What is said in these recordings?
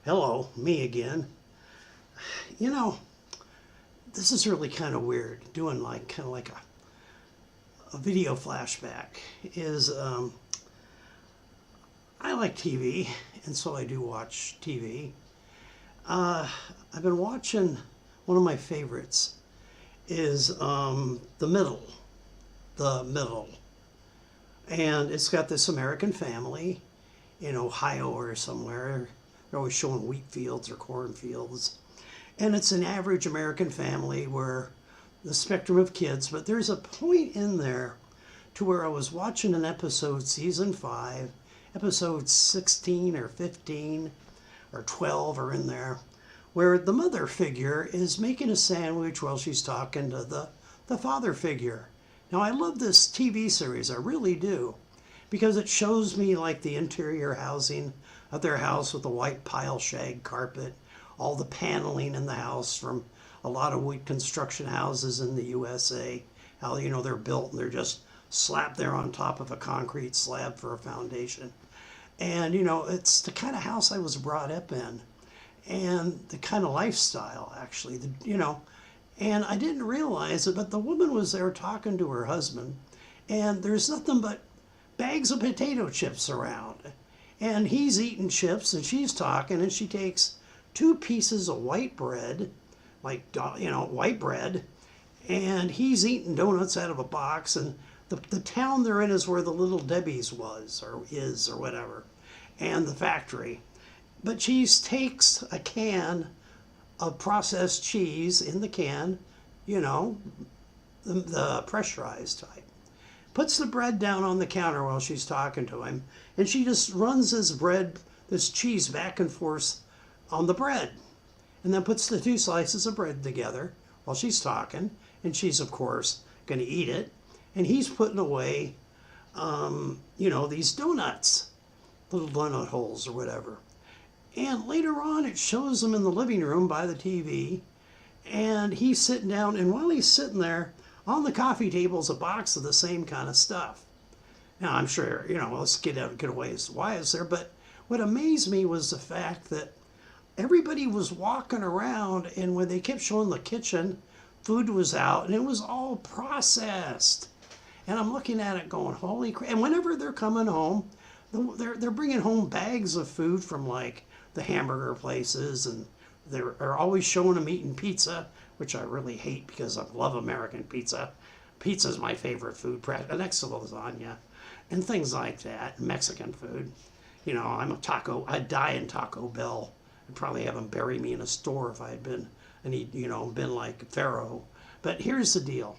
Hello, me again. You know, this is really kind of weird. Doing like kind of like a video flashback is I like TV, and so I do watch TV. I've been watching one of my favorites is the middle, and it's got this American family in Ohio or somewhere. They're always showing wheat fields or cornfields. And it's an average American family where the spectrum of kids, but there's a point in there to where I was watching an episode, season 5, episode 16 or 15 or 12 are in there, where the mother figure is making a sandwich while she's talking to the father figure. Now, I love this TV series, I really do, because it shows me like the interior housing of their house with the white pile shag carpet, all the paneling in the house from a lot of wood construction houses in the USA, how they're built and they're just slapped there on top of a concrete slab for a foundation. And it's the kind of house I was brought up in, and the kind of lifestyle actually, and I didn't realize it, but the woman was there talking to her husband, and there's nothing but bags of potato chips around. And he's eating chips, and she's talking, and she takes 2 pieces of white bread, white bread, and he's eating donuts out of a box, and the town they're in is where the Little Debbie's was, or is, or whatever, and the factory. But she takes a can of processed cheese in the can, the pressurized type, puts the bread down on the counter while she's talking to him, and she just runs this cheese back and forth on the bread, and then puts the 2 slices of bread together while she's talking, and she's of course going to eat it, and he's putting away these donuts, little donut holes or whatever. And later on it shows them in the living room by the TV, and he's sitting down, and while he's sitting there, on the coffee table is a box of the same kind of stuff. Now, I'm sure, let's get away as why is there, but what amazed me was the fact that everybody was walking around, and when they kept showing the kitchen, food was out, and it was all processed. And I'm looking at it going, holy crap. And whenever they're coming home, they're bringing home bags of food from like the hamburger places, and they're always showing them eating pizza, which I really hate because I love American pizza. Pizza is my favorite food, next to lasagna, and things like that. Mexican food. I die in Taco Bell. I'd probably have them bury me in a store if I had been like Pharaoh. But here's the deal.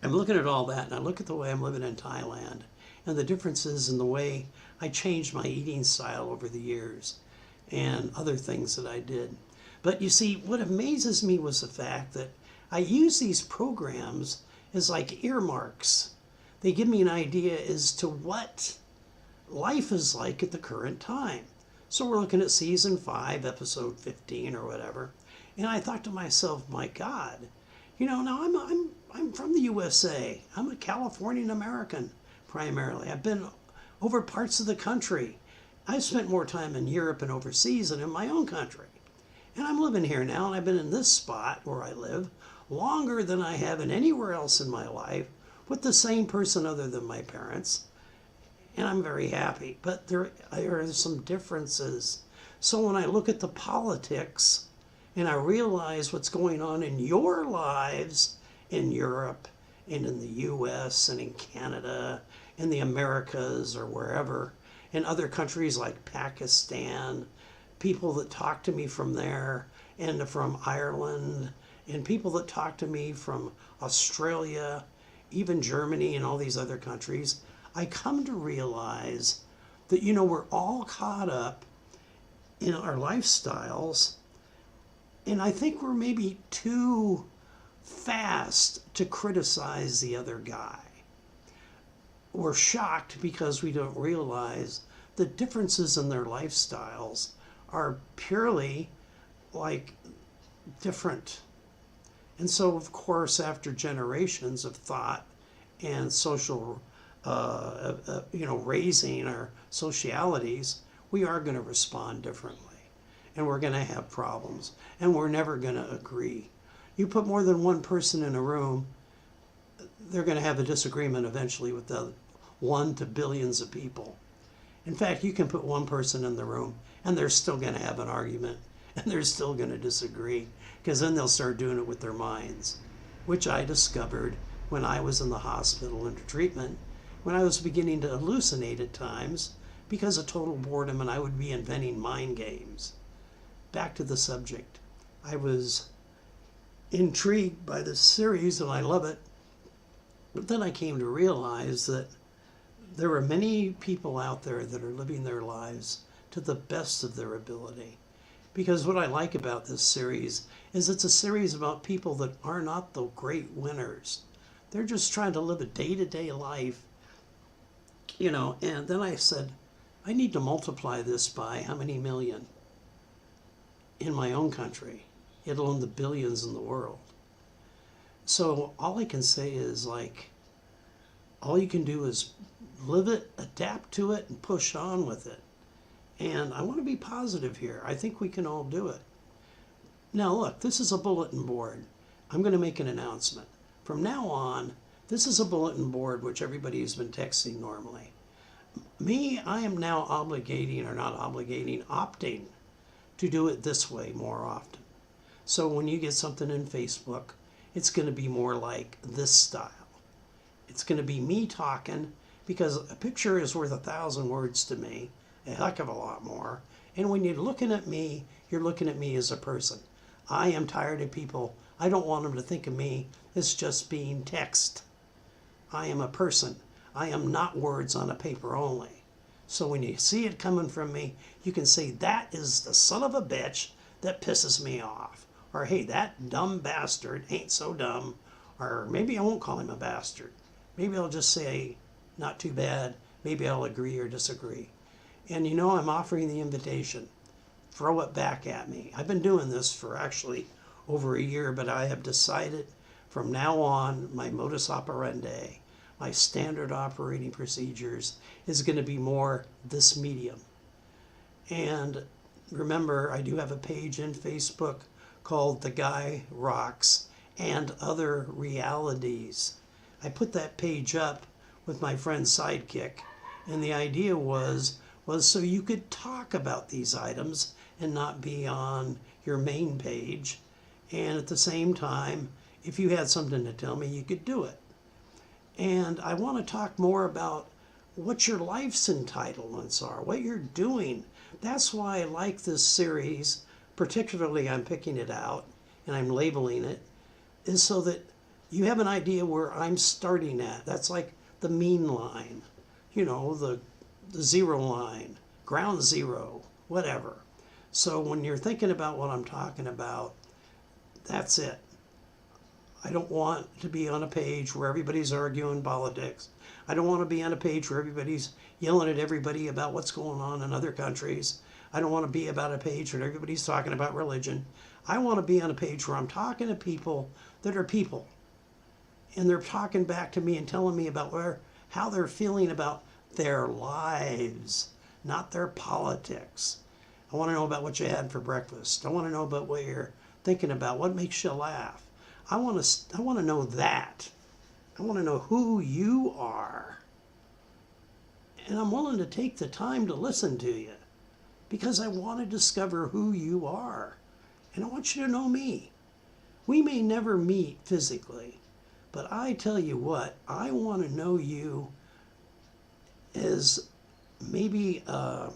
I'm looking at all that, and I look at the way I'm living in Thailand, and the differences in the way I changed my eating style over the years, and other things that I did. But you see, what amazes me was the fact that I use these programs as like earmarks. They give me an idea as to what life is like at the current time. So we're looking at season 5, episode 15 or whatever. And I thought to myself, my God, now I'm from the USA. I'm a Californian American primarily. I've been over parts of the country. I've spent more time in Europe and overseas than in my own country. And I'm living here now, and I've been in this spot where I live longer than I have in anywhere else in my life with the same person other than my parents. And I'm very happy. But there are some differences. So when I look at the politics and I realize what's going on in your lives in Europe and in the US and in Canada, in the Americas or wherever, in other countries like Pakistan, people that talk to me from there and from Ireland, and people that talk to me from Australia, even Germany and all these other countries, I come to realize that, we're all caught up in our lifestyles, and I think we're maybe too fast to criticize the other guy. We're shocked because we don't realize the differences in their lifestyles are purely like different. And so, of course, after generations of thought and social, raising our socialities, we are going to respond differently. And we're going to have problems. And we're never going to agree. You put more than one person in a room, they're going to have a disagreement eventually with the 1 to billions of people. In fact, you can put one person in the room and they're still going to have an argument and they're still going to disagree, because then they'll start doing it with their minds, which I discovered when I was in the hospital under treatment, when I was beginning to hallucinate at times because of total boredom, and I would be inventing mind games. Back to the subject. I was intrigued by this series and I love it, but then I came to realize that there are many people out there that are living their lives to the best of their ability. Because what I like about this series is it's a series about people that are not the great winners. They're just trying to live a day-to-day life, you know. And then I said, I need to multiply this by how many million in my own country, let alone the billions in the world. So all I can say is, like, all you can do is live it, adapt to it, and push on with it. And I want to be positive here. I think we can all do it. Now look, this is a bulletin board. I'm going to make an announcement. From now on, this is a bulletin board which everybody has been texting normally. Me, I am now opting to do it this way more often. So when you get something in Facebook, it's going to be more like this style. It's going to be me talking, because a picture is worth 1,000 words to me, a heck of a lot more. And when you're looking at me, you're looking at me as a person. I am tired of people. I don't want them to think of me as just being text. I am a person. I am not words on a paper only. So when you see it coming from me, you can say, that is the son of a bitch that pisses me off. Or, hey, that dumb bastard ain't so dumb. Or maybe I won't call him a bastard. Maybe I'll just say, not too bad. Maybe I'll agree or disagree. And you know, I'm offering the invitation. Throw it back at me. I've been doing this for actually over a year, but I have decided from now on, my modus operandi, my standard operating procedures, is going to be more this medium. And remember, I do have a page in Facebook called The Guy Rocks and Other Realities. I put that page up with my friend Sidekick, and the idea was so you could talk about these items and not be on your main page. And at the same time, if you had something to tell me, you could do it. And I want to talk more about what your life's entitlements are, what you're doing. That's why I like this series, particularly I'm picking it out and I'm labeling it, is so that you have an idea where I'm starting at. That's like the mean line, you know, the zero line, ground zero, whatever. So when you're thinking about what I'm talking about, that's it. I don't want to be on a page where everybody's arguing politics. I don't want to be on a page where everybody's yelling at everybody about what's going on in other countries. I don't want to be about a page where everybody's talking about religion. I want to be on a page where I'm talking to people that are people. And they're talking back to me and telling me about how they're feeling about their lives, not their politics. I want to know about what you had for breakfast. I want to know about what you're thinking about, what makes you laugh. I want to know that. I want to know who you are. And I'm willing to take the time to listen to you, because I want to discover who you are. And I want you to know me. We may never meet physically, but I tell you what, I want to know you as maybe I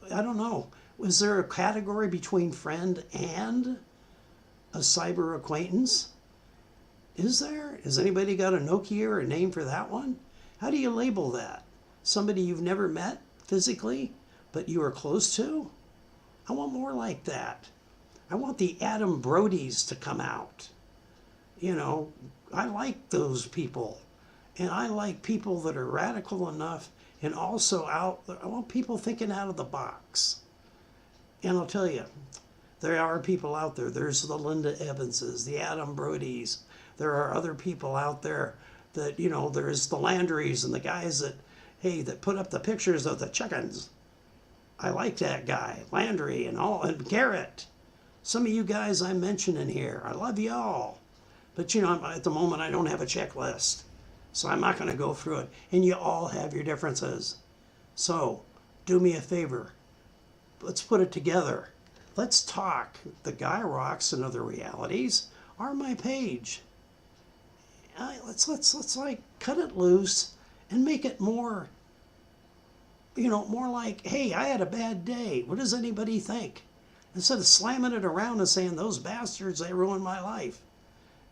don't know. Was there a category between friend and a cyber acquaintance? Is there? Has anybody got a Nokia or a name for that one? How do you label that? Somebody you've never met physically, but you are close to? I want more like that. I want the Adam Brodies to come out. You know, I like those people. And I like people that are radical enough and also I want people thinking out of the box. And I'll tell you, there are people out there. There's the Linda Evanses, the Adam Brodies. There are other people out there that, you know, there's the Landrys and the guys that hey, that put up the pictures of the chickens. I like that guy, Landry and all, and Garrett. Some of you guys I'm mentioning here, I love you all. But you know, at the moment I don't have a checklist. So I'm not going to go through it. And you all have your differences. So do me a favor. Let's put it together. Let's talk. The Guy Rocks and Other Realities are my page. Let's like cut it loose and make it more, you know, more like, hey, I had a bad day. What does anybody think? Instead of slamming it around and saying, those bastards, they ruined my life.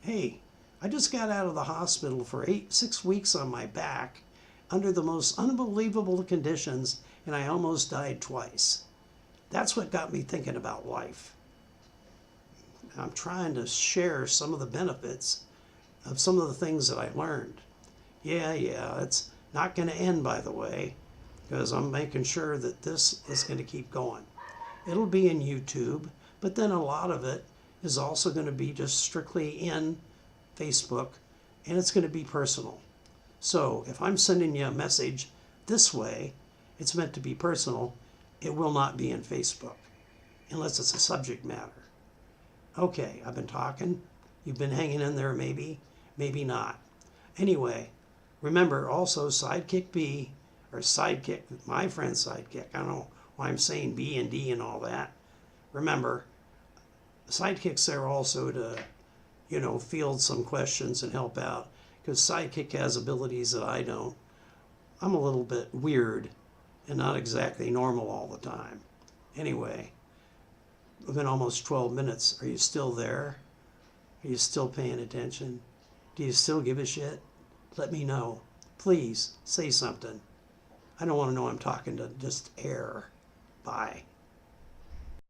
Hey, I just got out of the hospital for 6 weeks on my back under the most unbelievable conditions, and I almost died twice. That's what got me thinking about life. I'm trying to share some of the benefits of some of the things that I learned. Yeah, it's not going to end, by the way, because I'm making sure that this is going to keep going. It'll be in YouTube, but then a lot of it is also going to be just strictly in Facebook, and it's going to be personal. So if I'm sending you a message this way, it's meant to be personal. It will not be in Facebook, unless it's a subject matter. Okay, I've been talking. You've been hanging in there maybe, maybe not. Anyway, remember also Sidekick B, or Sidekick, my friend Sidekick. I don't know why I'm saying B and D and all that. Remember, Sidekick's there also to, you know, field some questions and help out, because Sidekick has abilities that I don't. I'm a little bit weird and not exactly normal all the time. Anyway, it's been almost 12 minutes. Are you still there? Are you still paying attention? Do you still give a shit? Let me know. Please, say something. I don't want to know I'm talking to just air. Bye.